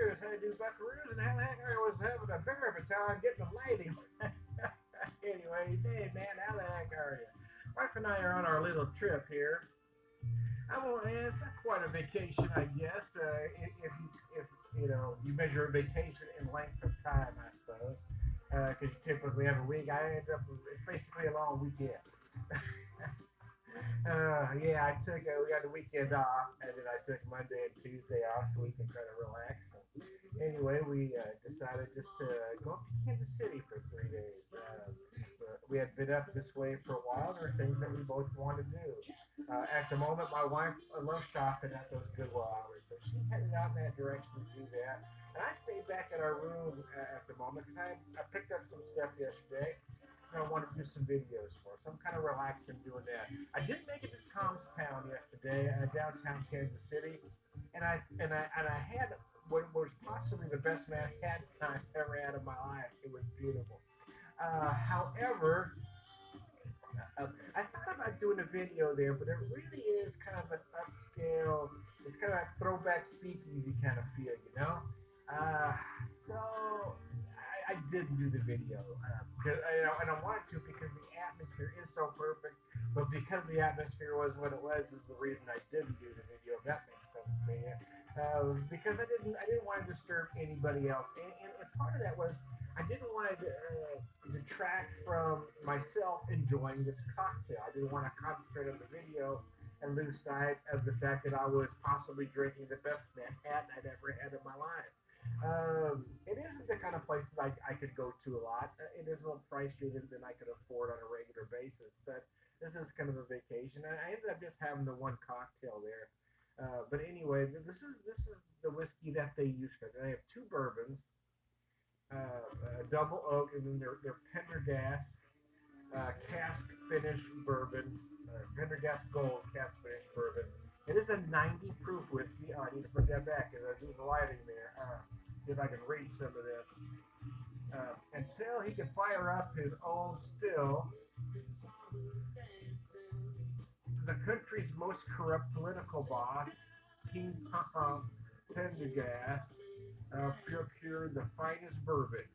buckaroos? How do buckaroos? And how the heck I was having a bear of a time getting a lady. Anyway, he said, hey man, how the heck are you? Wife and I are on our little trip here. It's not quite a vacation, I guess. If you know you measure a vacation in length of time, I suppose, because you typically have a week. I end up with basically a long weekend. Yeah, we got the weekend off, and then I took Monday and Tuesday off so we can kind of relax. So anyway, we decided just to go up to Kansas City for 3 days. We had been up this way for a while. There were things that we both wanted to do. At the moment, my wife loves shopping at those Goodwill hours, so she headed out in that direction to do that. And I stayed back at our room at the moment because I picked up some stuff yesterday. I want to do some videos for. So I'm kind of relaxing doing that. I did make it to Tomstown yesterday, downtown Kansas City, and I had what was possibly the best Manhattan I've ever had in my life. It was beautiful. However, I thought about doing a video there, but it really is kind of an upscale. It's kind of a throwback speakeasy kind of feel, you know. So I didn't do the video because and I wanted to because the atmosphere is so perfect. But because the atmosphere was what it was, is the reason I didn't do the video. If that makes sense to you. Because I didn't want to disturb anybody else, and part of that was I didn't want to detract from myself enjoying this cocktail. I didn't want to concentrate on the video and lose sight of the fact that I was possibly drinking the best Manhattan I'd ever had in my life. It isn't the kind of place that I could go to a lot. It is a little pricier than I could afford on a regular basis, but this is kind of a vacation. And I ended up just having the one cocktail there. But anyway, this is the whiskey that they use for it. They have two bourbons, a double oak, and then their Pendergast cask finish bourbon, Pendergast Gold cask finish bourbon. It is a 90 proof whiskey. Oh, I need to put that back because there's a lighting there. See if I can read some of this. Until he can fire up his own still, the country's most corrupt political boss, King Tom Pendergast, procured the finest bourbon.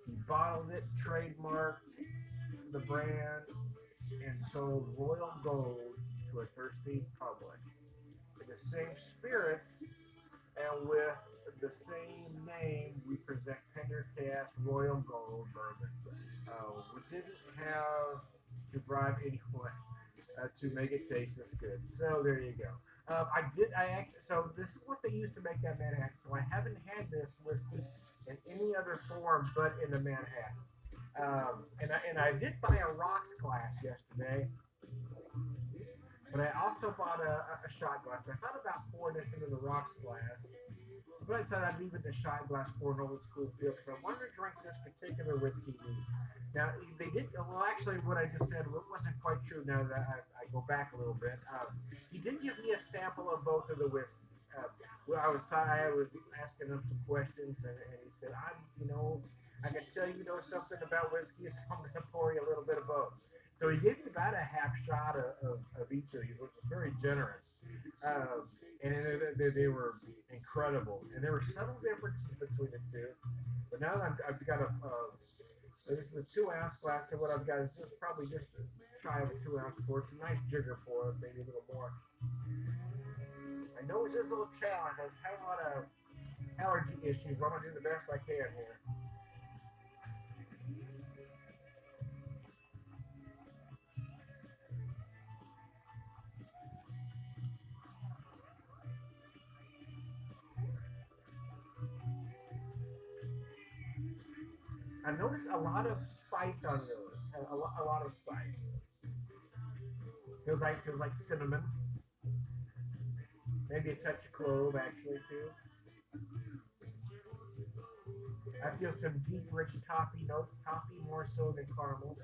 He bottled it, trademarked the brand, and sold royal gold to a thirsty public. In the same spirit and with the same name, we present Pendergast Royal Gold Bourbon. We didn't have to bribe anyone to make it taste this good. So there you go. So this is what they used to make that Manhattan. So I haven't had this whiskey in any other form but in the Manhattan. And I did buy a rocks glass yesterday, but I also bought a shot glass. I thought about pouring this into the rocks glass, but I decided I'd leave it in the shot glass for an old school feel because I wanted to drink this particular whiskey neat. Now, they did, well, actually, what I just said wasn't quite true now that I go back a little bit. He did give me a sample of both of the whiskeys. I was asking him some questions, and he said, I can tell you know something about whiskey, so I'm going to pour you a little bit of both. So he gave me about a half shot of each of these, which was very generous. And they were incredible. And there were subtle differences between the two. But now that I've got this is a 2-ounce glass, and what I've got is probably just shy of a 2-ounce pour. It's a nice jigger pour, maybe a little more. I know it's just a little challenge. I was having a lot of allergy issues, but I'm going to do the best I can here. I noticed a lot of spice on those. A lot of spice. Feels like cinnamon. Maybe a touch of clove, actually, too. I feel some deep, rich toffee notes. Toffee more so than caramel.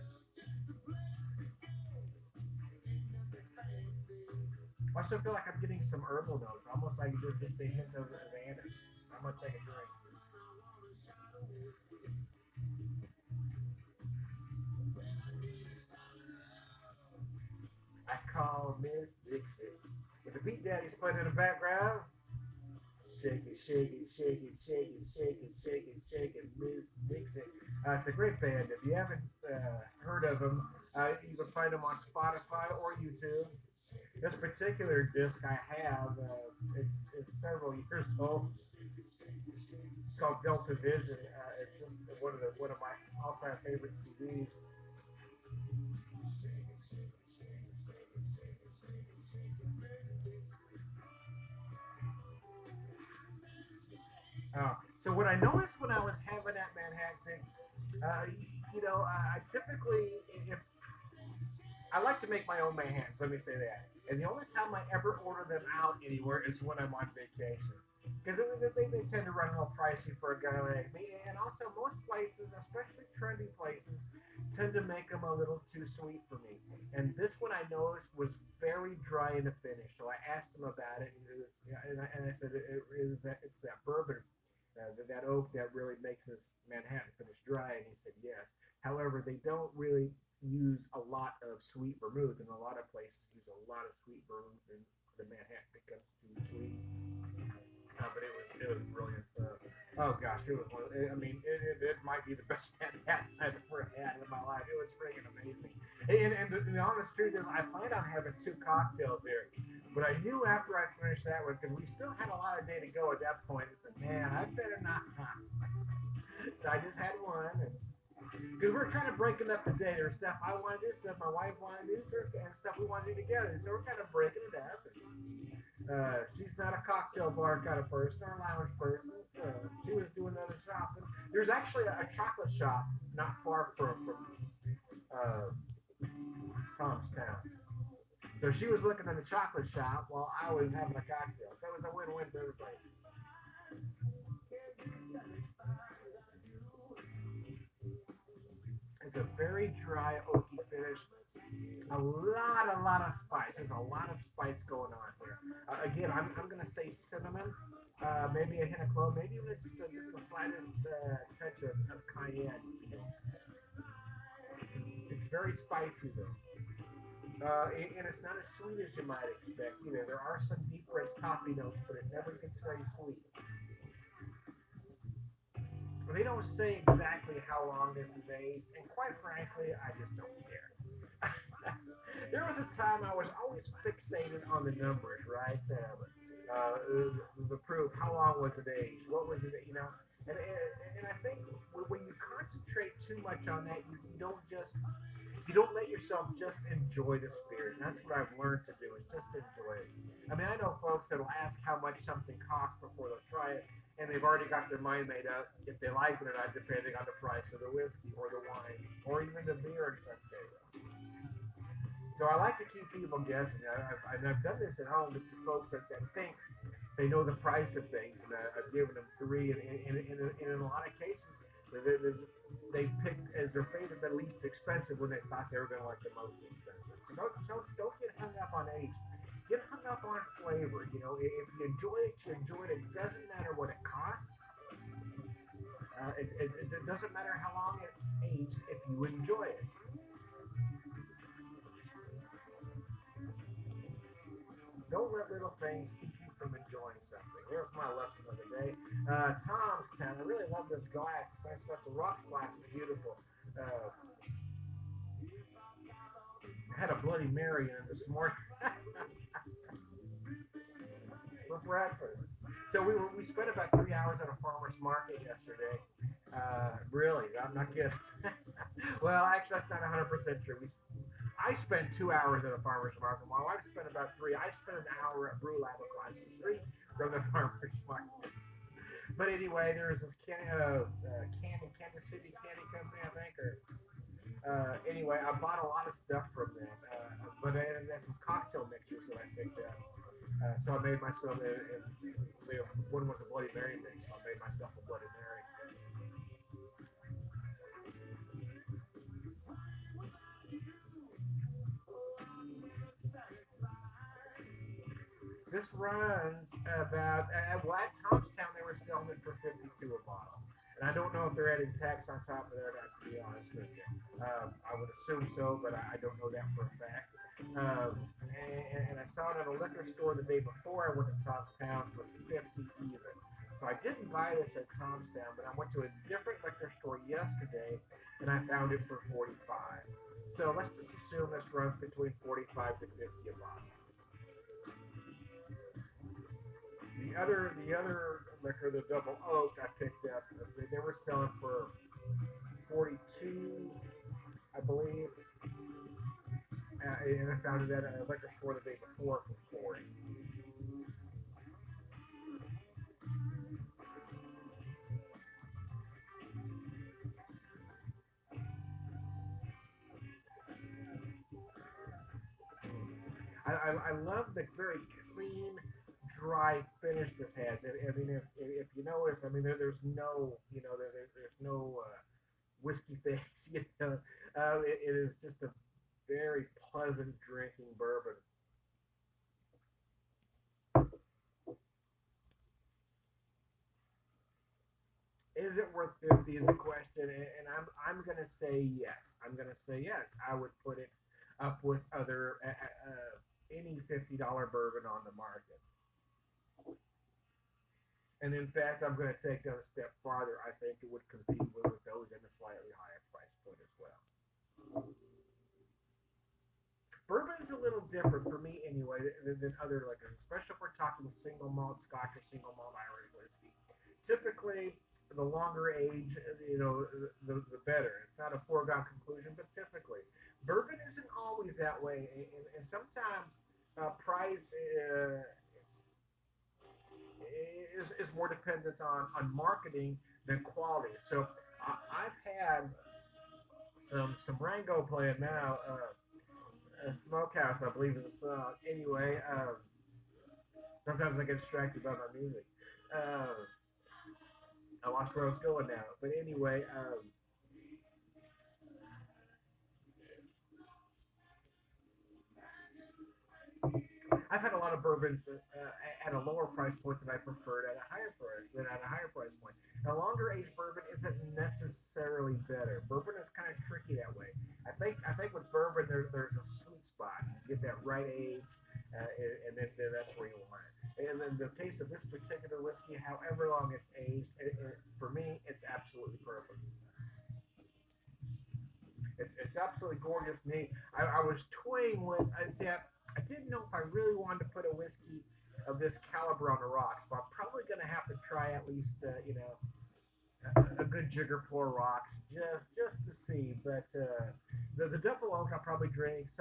I also feel like I'm getting some herbal notes, almost like just a hint of anise. How much I can drink. I call Miss Dixie. With the Beat Daddy's playing in the background, shake it, shake it, shake it, shake it, shake it, shake it, shake it, mix it. It's a great band. If you haven't heard of them, you can find them on Spotify or YouTube. This particular disc I have, it's several years old. It's called Delta Vision. It's just one of my all-time favorite CDs. So what I noticed when I was having that Manhattan, I typically, if I like to make my own Manhattans, let me say that. And the only time I ever order them out anywhere is when I'm on vacation. Because they tend to run a little pricey for a guy like me. And also, most places, especially trendy places, tend to make them a little too sweet for me. And this one I noticed was very dry in the finish. So I asked him about it, and, I said, it's that bourbon, that oak that really makes this Manhattan finish dry. And he said, yes. However, they don't really use a lot of sweet vermouth, and a lot of places use a lot of sweet vermouth, and the Manhattan becomes too sweet. But it was brilliant. Oh gosh, it was. I mean, it might be the best Manhattan I've ever had in my life. It was freaking amazing. And the honest truth is, I planned on having two cocktails here, but I knew after I finished that one, because we still had a lot of day to go at that point. I said, man, I better not. So I just had one, and because we're kind of breaking up the day. There's stuff I want to do, stuff my wife wanted to do, and stuff we want to do together. So we're kind of breaking it up. She's not a cocktail bar kind of person or a lounge person, so she was doing other shopping. There's actually a chocolate shop not far from Tomstown. So she was looking at the chocolate shop while I was having a cocktail. So it was a win-win for everybody. It's a very dry, oaky finish. A lot of spice. There's a lot of spice going on here. Again, I'm going to say cinnamon, maybe a hint of clove, maybe even just the slightest touch of cayenne. It's very spicy though. And it's not as sweet as you might expect either. There are some deep red coffee notes, but it never gets very sweet. They don't say exactly how long this is aged, and quite frankly, I just don't care. There was a time I was always fixated on the numbers, right? The proof, how long was it aged? What was it, And I think when you concentrate too much on that, you don't let yourself just enjoy the spirit. And that's what I've learned to do, is just enjoy it. I mean, I know folks that'll ask how much something costs before they'll try it, and they've already got their mind made up if they like it or not, depending on the price of the whiskey or the wine or even the beer in some cases. So I like to keep people guessing. I've done this at home with folks that think they know the price of things, and I've given them three, and in a lot of cases, they picked as their favorite the least expensive when they thought they were going to like the most expensive. So don't get hung up on age. Get hung up on flavor. If you enjoy it, you enjoy it. It doesn't matter what it costs. It doesn't matter how long it's aged if you enjoy it. Don't let little things keep you from enjoying something. There's my lesson of the day. Tomstown. I really love this glass. It's nice special rocks glass. It's beautiful. I had a Bloody Mary in it this morning for breakfast. So we spent about 3 hours at a farmer's market yesterday. Really, I'm not kidding. Well, actually, that's not 100% true. I spent 2 hours at a farmer's market. My wife spent about 3. I spent an hour at Brulab across the street from the farmer's market. But anyway, there was this Kansas City Candy Company, I think, or anyway, I bought a lot of stuff from them. But there's some cocktail mixtures that I picked up. So I made myself one was a Bloody Mary mix, so I made myself a Bloody Mary. This runs about, at Tomstown they were selling it for 52 a bottle. And I don't know if they're adding tax on top of that, to be honest with you. I would assume so, but I don't know that for a fact. And I saw it at a liquor store the day before I went to Tom's Town for 50 even. So I didn't buy this at Tom's Town, but I went to a different liquor store yesterday and I found it for 45. So let's just assume this runs between 45 to 50 a bottle. The other liquor, the double oak, I picked up. They were selling for 42, I believe, and I found it at a liquor store the day before for 40. I love the very clean, dry finish this has. I mean, if you notice, I mean, there's no, there's no whiskey fix. It is just a very pleasant drinking bourbon. Is it worth 50 is a question, and I'm gonna say yes. I'm gonna say yes. I would put it up with other any $50 bourbon on the market. And in fact, I'm going to take that a step farther. I think it would compete with those in a slightly higher price point as well. Bourbon's a little different for me anyway than other liquors, especially if we're talking single malt Scotch or single malt Irish whiskey. Typically, the longer age, the better. It's not a foregone conclusion, but typically, bourbon isn't always that way, and sometimes price is more dependent on marketing than quality. So I've had some Rango playing now. Smokehouse, I believe, is a song. Anyway, sometimes I get distracted by my music. Uh, I lost where I was going now. But anyway, I've had a lot of bourbons at a lower price point than I preferred at a higher price point. A longer age bourbon isn't necessarily better. Bourbon is kind of tricky that way. I think with bourbon there's a sweet spot. You get that right age, and then that's where you want it. And in the case of this particular whiskey, however long it's aged, for me it's absolutely perfect. It's absolutely gorgeous. Me, I was toying with. I didn't know if I really wanted to put a whiskey of this caliber on the rocks, but I'm probably going to have to try at least a good jigger pour rocks just to see. But the double oak I'll probably drink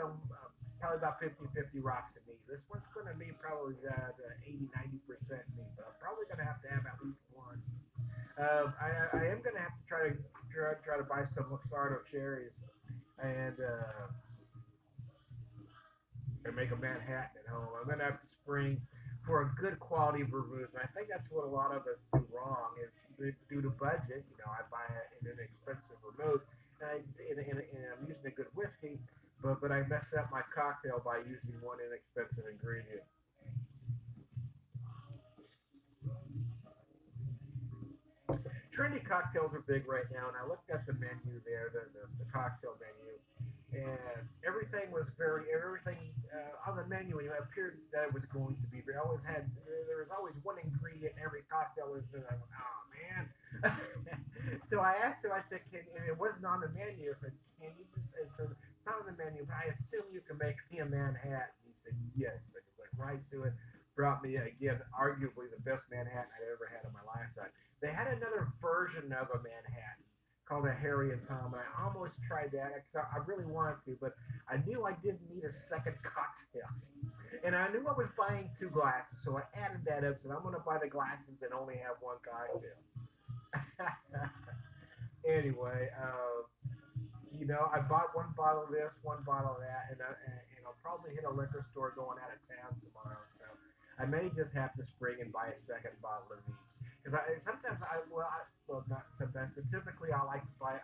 probably about 50-50 rocks in me. This one's going to be probably 80-90% me, but I'm probably going to have at least one. I am going to have to try to buy some Luxardo cherries and and make a Manhattan at home. I'm gonna have to spring for a good quality vermouth. And I think that's what a lot of us do wrong is due to budget. I buy an expensive vermouth and I'm using a good whiskey, but I mess up my cocktail by using one inexpensive ingredient. Trendy cocktails are big right now, and I looked at the menu there, the cocktail menu, and everything on the menu. And it appeared that it was going to be. There was always one ingredient in every cocktail. And I went, oh man. So I asked him. I said, and it wasn't on the menu. I said, can you just? I said, it's not on the menu, but I assume you can make me a Manhattan. He said, yes. I went right to it. Brought me again, arguably the best Manhattan I'd ever had in my lifetime. They had another version of a Manhattan called a Harry and Tom, and I almost tried that because I really wanted to, but I knew I didn't need a second cocktail, and I knew I was buying two glasses, so I added that up. So I'm going to buy the glasses and only have one cocktail. Anyway, I bought one bottle of this, one bottle of that, and I'll probably hit a liquor store going out of town tomorrow. So I may just have to spring and buy a second bottle of each. Because sometimes not sometimes, but typically I like to buy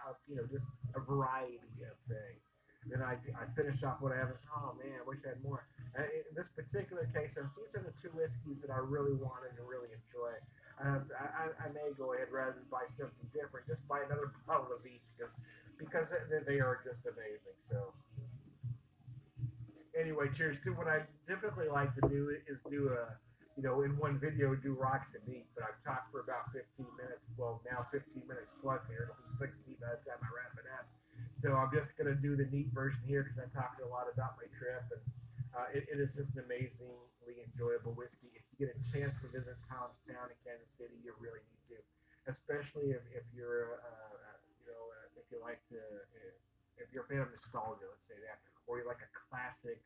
just a variety of things. Then I finish off what I have and say, oh man, I wish I had more. In this particular case, since these are the two whiskeys that I really wanted and really enjoy, I may go ahead rather than buy something different, just buy another bottle of each because they are just amazing. So Anyway, cheers to what I typically like to do is do in one video do rocks and neat, but I've talked for about 15 minutes. Well, now 15 minutes plus here. It'll be 60 by the time I wrap it up. So I'm just going to do the neat version here because I talked a lot about my trip, and it is just an amazingly enjoyable whiskey. If you get a chance to visit Tom's Town in Kansas City, you really need to, especially if you're, if you like to, if you're a fan of nostalgia, let's say that, or you like a classic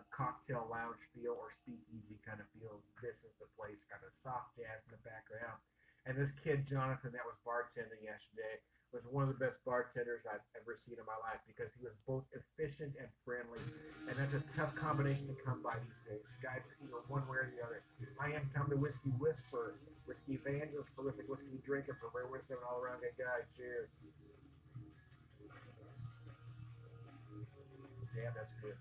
cocktail lounge feel or speakeasy kind of feel. This is the place. Got a soft jazz in the background. And this kid, Jonathan, that was bartending yesterday, was one of the best bartenders I've ever seen in my life because he was both efficient and friendly. And that's a tough combination to come by these days. Guys are either one way or the other. I am Tom the Whiskey Whisperer, whiskey evangelist, prolific whiskey drinker, for rare wisdom, and all around good guy. Cheers. Yeah, that's good.